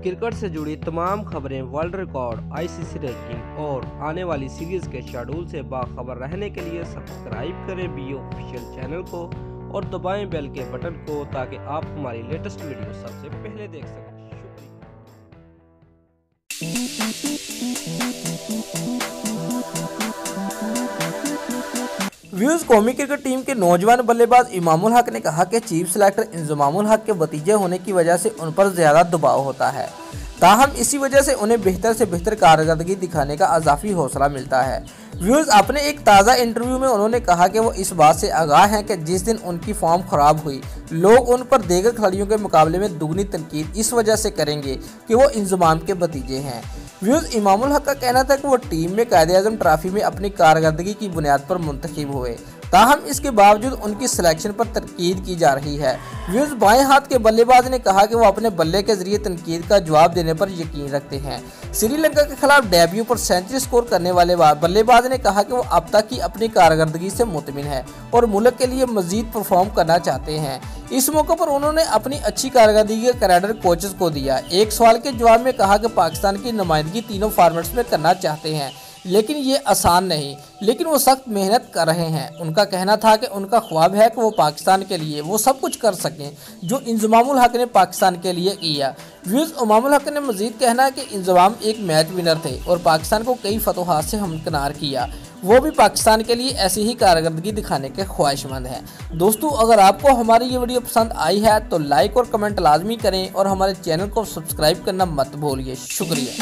Cricket से जुड़ी तमाम खबरें, वर्ल्ड रिकॉर्ड, आईसीसी रैंकिंग और आने वाली सीरीज के शेड्यूल से बाखबर रहने के लिए सब्सक्राइब करें बी ऑफिशियल चैनल को और दबाएं बेल के बटन को ताकि आप हमारी लेटेस्ट वीडियो सबसे पहले देख सकें। व्यूज कौमी क्रिकेट टीम के नौजवान बल्लेबाज इमामुल हक ने कहा कि चीफ सिलेक्टर इंजमामुल हक के भतीजे होने की वजह से उन पर ज्यादा दबाव होता है, ताहम इसी वजह से उन्हें बेहतर से बेहतर कारकर्दगी दिखाने का अजाफी हौसला मिलता है। व्यूज अपने एक ताज़ा इंटरव्यू में उन्होंने कहा कि वो इस बात से आगाह हैं कि जिस दिन उनकी फॉर्म खराब हुई, लोग उन पर दीगर खिलाड़ियों के मुकाबले में दुगनी तनकीद इस वजह से करेंगे कि वो इंजमाम के भतीजे हैं। व्यूज इमामुल हक का कहना था कि वो टीम में कायदे-ए-आज़म ट्रॉफी में अपनी कारकर्दगी की बुनियाद पर मुंतखब हुए, ताहम इसके बावजूद उनकी सिलेक्शन पर तनकीद की जा रही है। व्यूज बाएं हाथ के बल्लेबाज ने कहा कि वो अपने बल्ले के जरिए तनकीद का जवाब देने पर यकीन रखते हैं। श्रीलंका के खिलाफ डेब्यू पर सेंचुरी स्कोर करने वाले बल्लेबाज ने कहा कि वो अब तक की अपनी कारकर्दगी से मुतमिन है और मुल्क के लिए मजीद परफॉर्म करना चाहते हैं। इस मौके पर उन्होंने अपनी अच्छी कारकर्दगी का क्रेडिट कोचेस को दिया। एक सवाल के जवाब में कहा कि पाकिस्तान की नुमाइंदगी तीनों फॉर्मेट्स में करना चाहते हैं, लेकिन ये आसान नहीं, लेकिन वो सख्त मेहनत कर रहे हैं। उनका कहना था कि उनका ख्वाब है कि वो पाकिस्तान के लिए वो सब कुछ कर सकें जो इंजमामुल हक ने पाकिस्तान के लिए किया। व्यूज इमामुल हक ने मजीद कहना है कि इंजमाम एक मैच विनर थे और पाकिस्तान को कई फतोहात से हमकिनार किया। वो भी पाकिस्तान के लिए ऐसी ही कारकर्दगी दिखाने के ख्वाहिशमंद हैं। दोस्तों, अगर आपको हमारी ये वीडियो पसंद आई है तो लाइक और कमेंट लाजमी करें और हमारे चैनल को सब्सक्राइब करना मत भूलिए। शुक्रिया।